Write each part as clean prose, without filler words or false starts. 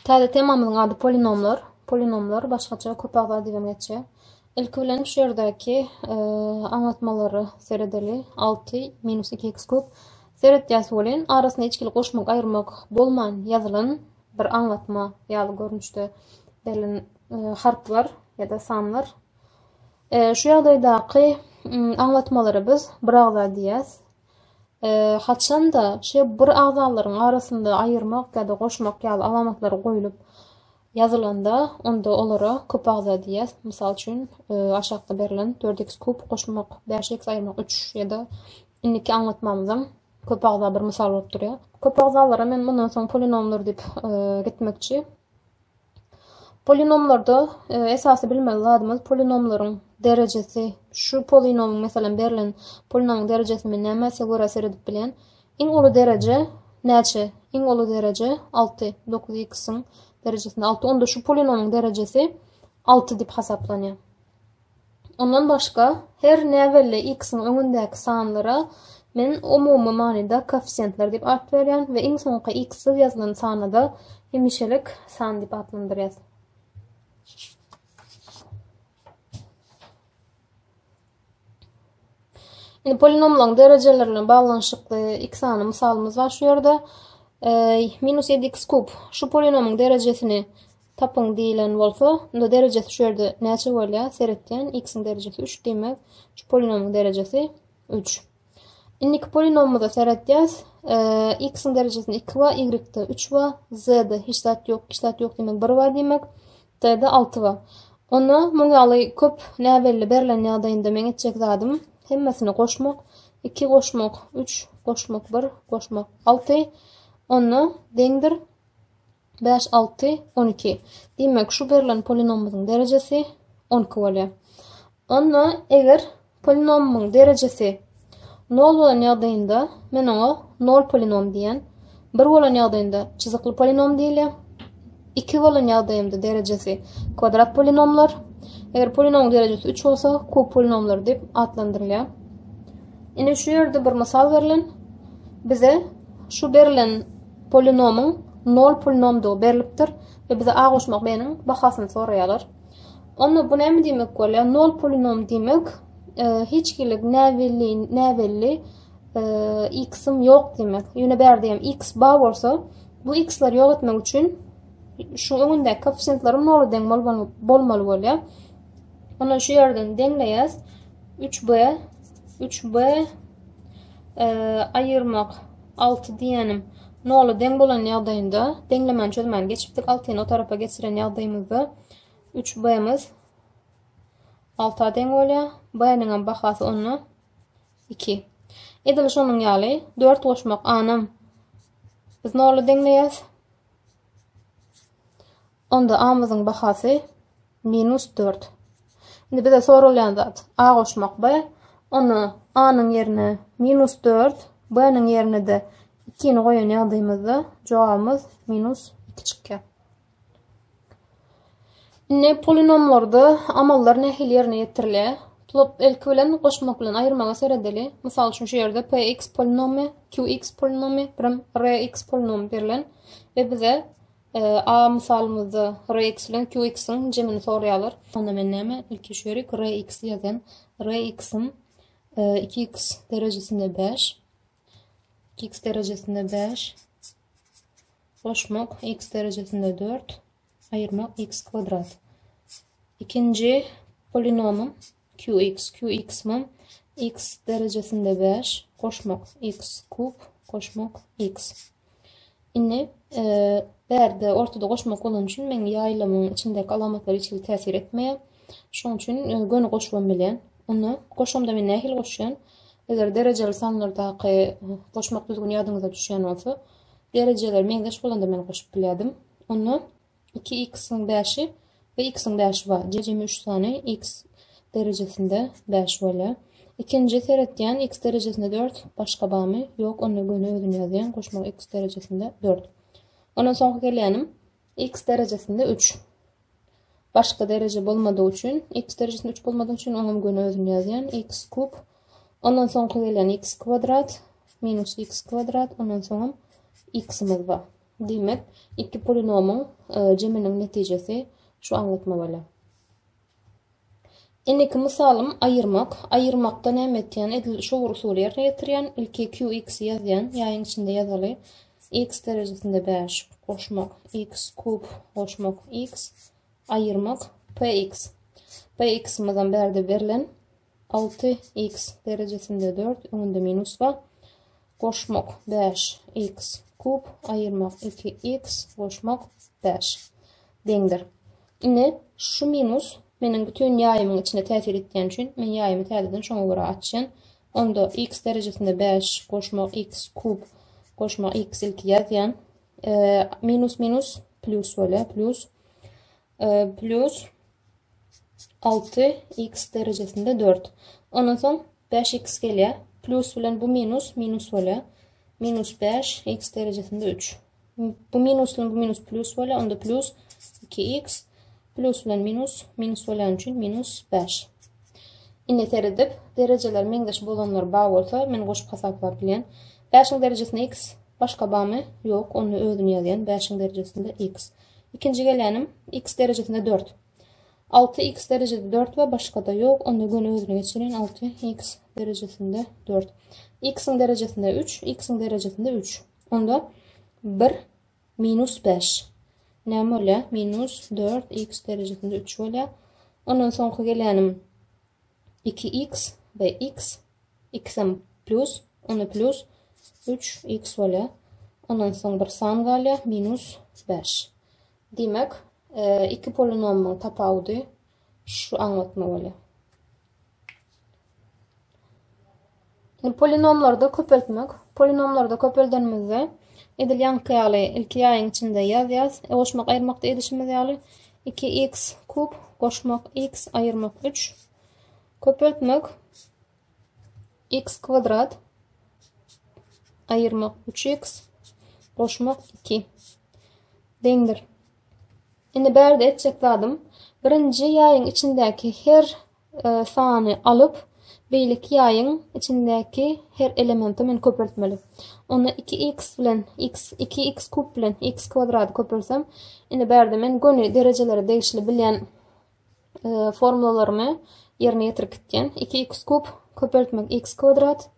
Täze temamyzyň ady polinomlar. Polinomlar başgaça köpaglar diýen geçe. Ilki bilen şu ýerdäki aňlatmalary seredeli 6 minus 2x kub seredýäsi bolan arasyna içkili goşmak aýyrmak bolman ýazylan bir aňlatma ýaly görnüşde berilen harflar ýa-da sanlar. Şu ýagdaýdaky aňlatmalary biz bir agza diýäs. Haçanda şu bir agzalaryň arasynda aýyrmak ýa-da goşmak ýaly alamatlary goýulyp yazılanda onda olara köp agza diýäs. Mysal üçin aşagda berilen 4x kub goşmak 5x aýyrmak 3 ýa-da indiki aňlatmamyzyň köp agza bir mysal bolup durýar. Köp agzalara men bundan soň polinomlar diýip gitmekçi. Polinomlarda esasy bilmeli ladymyz polinomlaryň derecesi, şu polinomyň meselem berilen polinomyň derejesini nämäse görä seredip bilen, iň uly derece näçe? Iň uly derece 6, 9x'in derejesinde 6. Onda şu polinomyň derecesi 6 diýip hasaplanýar. Ondan başga her näwelle x'in öňündäki sanlara men umumy manyda koeffisientler diýip ad berýän we iň soňky x'i ýazylan sany da hemişelik san diýip adlandyrýar. Indi polinomlaryň derejelerine baglanşykly x sany mysalymyz var şu ýerde. Minus 7x kub şu polinomyň derejesini tapyň diýilen bolsa, onda derecesi şu ýerde näçe bolýar? Seretden x'in derecesi 3 demek. Şu polinomyň derecesi 3. Indiki polinomyda seretýäs, x'in derejesinde 2 wa, y'de 3 wa, z'de hiç zat ýok, hiç zat ýok demek 1 wa demek, t'de 6 wa. Onu muňaly köp näwelli berilen ýagdaýynda men etjek zadym hemmesini goşmak, 2 goşmak 3, goşmak 1, goşmak 6. Onu deňdir 5, 6, 12. Demek şu berilen polinomyzyň derecesi 12 bolýar. Onu eger polinomyň derecesi 0 bolan ýagdaýynda men oňa 0 polinom diýen, 1 bolan ýagdaýynda çyzykly polinom diýilýär. 2 bolan ýagdaýynda derecesi kvadrat polinomlar. Eger polinomyň derecesi 3 bolsa, kub polinomlar diýip adlandyrylýar. Ine şu ýerde bir mysal berilen, bize şu berilen polinomyň 0 polinomdygy berilipdir we bize a goşmak benim bahasyny soraýarlar. Onu bu näme diýmek bolýar? 0 polinom diýmek hiçkilik näwelli x'im ýok demek. Ýöne berdiýim x bar bolsa, bu x'lar ýok etmek üçin şu öňündäki koeffisientlerim 0 deň bolmaly bolýar. Onu şu ýerden deňleýäs. 3b aýyrmak 6 diýenim 0 deň bolan ýagdaýynda deňlemen çözmän geçipdik. 6-ny o tarafa geçiren ýagdaýymyzda 3b'miz 6 deň bolýar. B'niň bahasy 2. Edil şonuň ýaly 4 goşmak a'nym biz 0 deňleýäs. Onda a'myzyň bahasy -4. Indi bize sorulýan zat a goşmak b. Onu a'nyň ýerine -4, b'niň ýerine de 2-ni goýan ýagdaýymyzda jogabymyz -2 çykýar. Ne polinomlarda amallar nähil ýerine ýetirilýär? Ilki bilen goşmak bilen aýyrmaga seredeli. Mysal üçin şu ýerde px polinomy, qx polinomy, rx polinomy berilen we bize a mysalymyzda rx bilen qx'in jemini soraýarlar. Onda men näme? Ilki şu ýere rx ýazan. Rx'im 2x derejesinde 5. 2x derejesinde 5. Goşmak x derejesinde 4. Aýyrmak x kvadrat. İkinci polinomum qx'im x derejesinde 5, goşmak x kub, goşmak x. Indi berde ortada goşmak bolan üçin men ýaýlamyň içindäki alamatlar hiç täsir etmeýär. Şoň üçin göni goşmam bilen onu goşamda men nähil goşýan? Eger derejeli sanlardaky goşmak düzgün ýadyňyza düşýän bolsa, derejeler meňdeş bolanda men goşup bilýärdim. Onu 2x'in 5'i ve x'in 5'i var. Jejemi 3 sany x derejesinde 5 bolýar. İkinci seretýän x derejesinde 4, başga bamy ýok, onu göni özüne ýazýan, goşmak x derejesinde 4. Ondan soňky gelýänim x derejesinde 3. Başga derece bolmadyğı üçin, x derejesinde 3 bolmadyğı üçin onu göni özüne ýazýan, x kub. Ondan soňky gelýän x kvadrat minus x kvadrat, ondan soň x'imiz bar. Demek iki polinomun ceminin neticesi şu anlatma böyle. Eneki misalım ayırmak. Ayırmakta ne etyen edil şu usulü yerine getiryen ilki qx yazyan yayın içinde yazalı x derecesinde 5 koşmak x kub koşmak x ayırmak px. Px'imizden berde verilen 6x derecesinde 4 önünde minus var. Koşmak 5x kub ayırmak 2x koşmak 5 dengdir. Yine şu minus menin bütün yayımın içine tesir ettiğin için men yayımı tədidin şuna göre açın. Onda x derecesinde 5 koşmak x kub koşmak x ilki yazyan minus minus plus öyle plus plus 6x derecesinde 4. Ondan sonra 5x geliyor. Plus bilen bu minus minus öyle. Minus 5 x derecesinde 3. Bu minusla bu minus plus öyle. Onda plus 2x plus bilen minus minus olan için minus 5. İnne teredip dereceler mengdeş bolanlar bağ olsa men koşup hesaplar bilen 5'in derecesinde x başka bağ mı? Yok. Onu ödün yazıyan 5'in derecesinde x. İkinci gelenim x derecesinde 4. 6x derecede 4 ve başka da yok. Onu gönü ödüne geçirin 6x derecesinde 4. X'in derecesinde 3. X'in derecesinde 3. Onda 1 minus 5. Ne öyle? Minus 4 x derecesinde 3 öyle. Ondan sonra gelenim 2x ve x. X'im plus. Onu plus 3x öyle. Ondan sonra bir san galiba minus 5. Demek iki polinomun tapaudu şu anlatma öyle. Polinomlarda köpeltmek. Polinomlarda köpeldenmizde edil yankıyalı ilk yayın içinde yaz. Koşmak ayırmakta edişimiz yalı 2x kub koşmak x ayırmak 3. Köpeltmek x kvadrat ayırmak 3x koşmak 2 dengdir. Şimdi berde etcekledim. Birinci yayın içindeki her sanı alıp beylik yayın içindeki her elementi men köpeltmeli. Onu 2x bilen x 2x kub bilen x kvadrat köpelsem indi berde men gönü dereceleri değişli bilen formulalarımı yerine getirip gitken 2x kub köpeltmek x kvadrat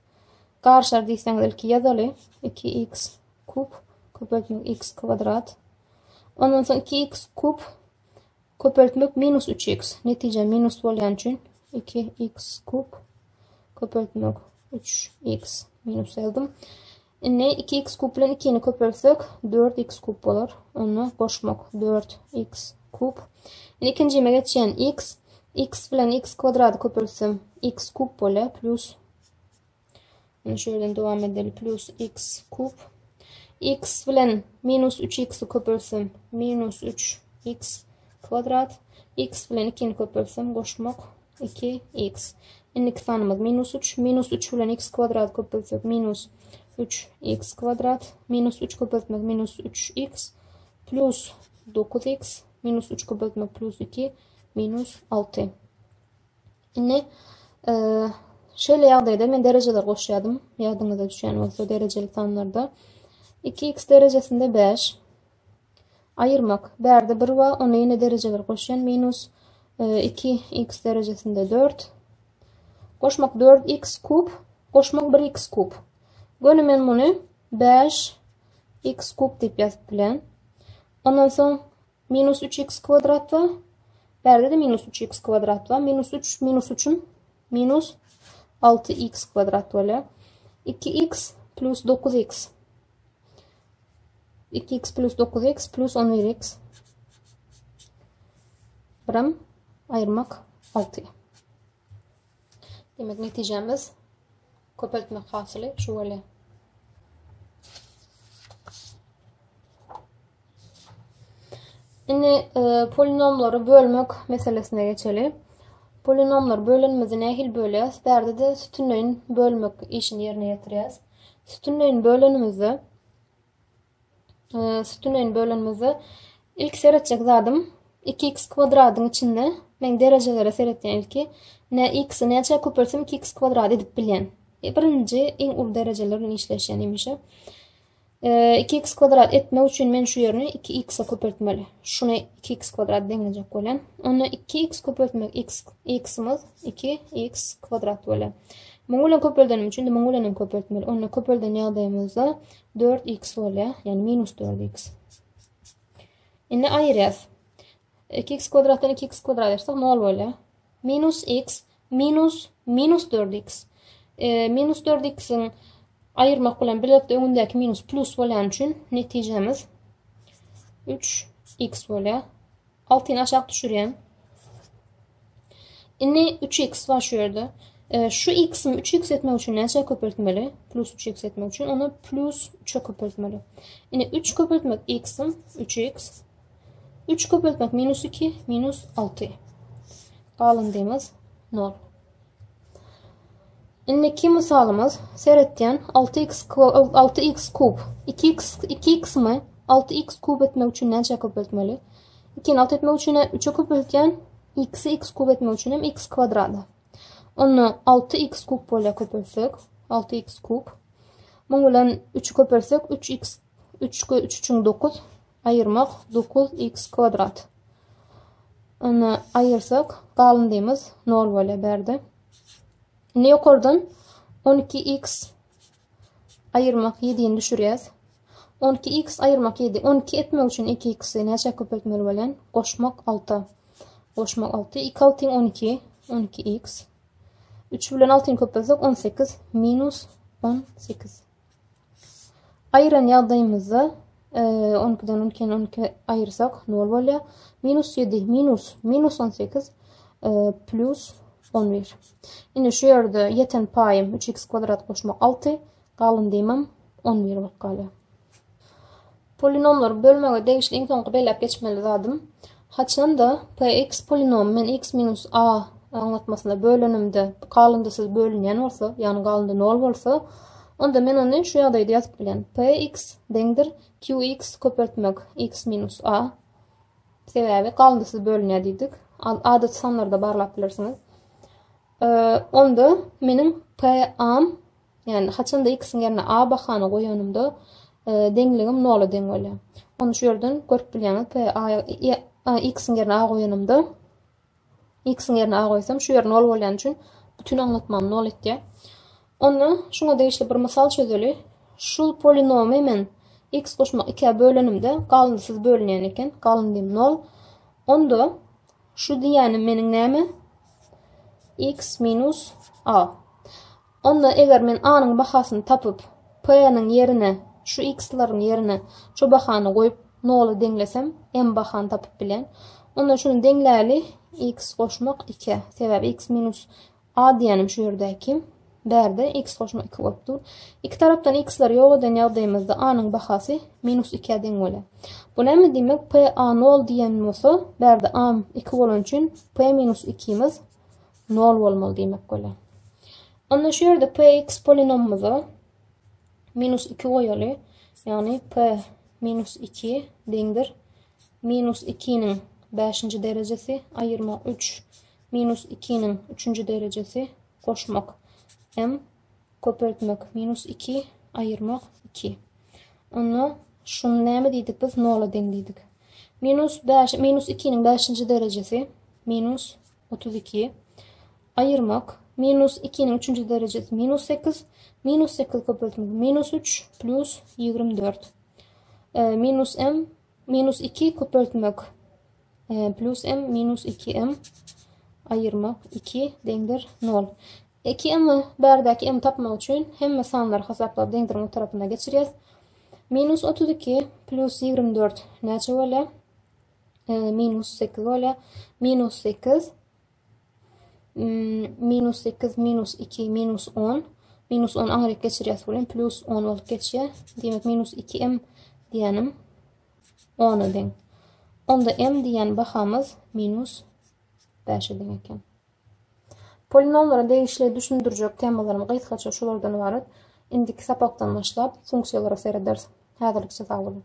karşılar diyseniz ilki yazalı 2x kub köpeltmek x kvadrat. Ondan sonra 2x kub köpeltmek minus 3x. Netice minus olan için 2x kub köpeltmek 3x minus aldım. Ne 2x kub ile 2'ni köpelsek 4x kub olur. Onu koşmak 4x kub. İkinciye geçen x. X ile x kvadrat köpelsem x kub olur plus. Şöyle devam edelim plus x kub. X bilen minus 3x'i köpelsem minus 3x kvadrat. X bilen 2'ni köpelsem koşmak 2x. İndiki tanımız minus 3. Minus 3 bilen x kvadrat köpelsek minus 3x kvadrat. Minus 3 köpeltmek minus 3x. Plus 9x. Minus 3 köpeltmek plus 2. Minus 6. Şimdi şöyle yağdaydı. Ben dereceler koşuyadım. Yağdığınızda düşen olsa dereceli tanımlarda. 2x derecesinde 5 ayırmak berde 1 var ona yine dereceler koşan minus 2x derecesinde 4 koşmak 4x kub koşmak 1x kub gönümen bunu 5 x kub deyip yazıp bilen ondan sonra minus 3x kvadrat var berde de minus 3x kvadrat var minus 3 minus 3'ün minus 6x kvadrat var 2x plus 9x 2x plus 9x plus 11x. Birim ayırmak 6. Demek neticemiz köpeltmek hasılı şu öyle. Şimdi polinomları bölmek meselesine geçelim. Polinomlar bölünmesi nehil bölüyoruz. Berde de sütunların bölmek işini yerine getiriyoruz. Sütunların bölünmesi ilk seyredecek zadım 2x kvadratın içinde ben derecelere seyrettiğim ilki ne x'i ne açığa köpelsem 2x kvadrat edip bilen birinci en ul derecelerin işleşen imişi 2x kvadrat etmek için men şu yerine 2x'a köpürtmeli. Şuna 2x kvadrat denilecek bolan. Onu 2x köpürtmek x'imiz 2x kvadrat bolan. Mongolya köpürdenim için de Mongolyanın köpürtmeli. Onu köpürden yağdayımızda 4x bolan. Yani minus 4x. Indi ayırıyaz. 2x kvadrattan 2x kvadrat edersek ne bolan? Minus x minus 4x. Minus 4x'in ayırmak bilen birlikte önündeki minus plus bolan için neticemiz 3x bolan. 6'yı aşağı düşüreyim. Indi 3x var şu yerde. Şu x'im 3x etmek için neçe köpürtmeli? Plus 3x etmek için onu plus 3'e köpürtmeli. Indi 3 köpürtmek x'im 3x. 3 köpürtmek minus 2 minus 6. Kalındığımız 0. İndiki misalımız seyrettiyen 6x kub 2x mi 6x kub etmek için neçe köpürtmeli? 2'nin 6 etmek için 3'e köpürtken x'i x kub etmek için hem x kvadradı. Onu 6x kub bola köpürtsek 6x kub. Bunun 3'ü köpürsek 3x 3 için 9 ayırmak 9x kvadrat. Onu ayırsak kalındığımız 0 bola berdi. Ne yukarıdan 12x ayırmak 7'yi düşürüyoruz. 12x ayırmak 7. 12 etmek için 2x'i neçe köpürtmeli bolan? Koşmak 6. Koşmak 6. 2 6'ın 12. 12x. 3 bilen 6'ın köpürsek 18. Minus 18. Ayıran yağdayımızda 12'den 12'den 12 ayırsak 0 bola. Minus 7. Minus 18. Plus 11. Yine şu yerde yeten payım 3x kvadrat koşmak 6. Kalın demem 11 bak kalıyor. Polinomları bölmeye değişli en son belirlep geçmeli zadım. Haçanda px polinom men x minus a anlatmasında bölünümde kalındısız bölünen olsa yani kalında 0 olsa onda men onu şu yerdeydi yazıp bilen px dendir qx köpürtmek x minus a sebebi kalındısız bölünen dedik. Adet sanlarda barlap bilirsiniz. Onda menin pa'm yani haçanda x'in yerine a bakanı koyanımda dengliğim 0 dengeli. Onu şu yerden görüp bilenim x'in yerine a koyanımda x'in yerine a koysam şu yer 0 olan için bütün anlatmam 0 etti. Onu şuna değişli bir misal çözülü. Şul polinomu men x koşmak 2'ye bölünümde kalındısız bölünen eken kalındığım 0. Onda şu diyenim menin neymi? X minus a. Onda eğer men a'nın bahasını tapıp p'nin yerine şu x'ların yerine şu bahanı koyup 0 denglesem m bahanı tapıp bilen. Onda şunu dengleli x koşmak 2. Sebebi x minus a diyenim şu yerdeki. Berde x koşmak 2 koyuptur. İki taraftan x'lar yok eden yağdayımızda a'nın bahası minus 2'ye dengeli. Bu ne mi demek? P a 0 diyenim olsa berde a 2 olan için p minus 2'miz 0 olmalı demek böyle. Ondan şu yerde px polinomumuza minus 2 koyalı. Yani p minus 2 dendir. Minus 2'nin 5. derecesi ayırmak 3. Minus 2'nin 3. derecesi koşmak m köpürtmek minus 2 ayırmak 2. Onu şunu ne mi dedik biz 0 dengliydik. Minus 2'nin 5. derecesi minus 32 ayırmak minus 2'nin 3. derecesi minus 8 minus 8 köpürtmek minus 3 plus 24 minus m minus 2 köpürtmek plus m minus 2m ayırmak 2 dendir 0. 2m'i berdeki m tapmak için hem sanlar hesaplap dendirme tarafına geçireceğiz. Minus 32 plus 24 neçe öyle? Minus 8 öyle. Minus 8 minus 8 minus 2 minus 10 minus 10 ağrık geçireceğiz falan plus 10 olup geçiyor. Demek minus 2m diyenim 10'u den. Onda m diyen bakamız minus 5'i demek. Polinomların değişleri düşündürecek temalarımı kayıt kaçıyor şulardan varıp indiki sapaktan başlayıp fonksiyalara seyrederiz. Hazırlıkça sağ olun.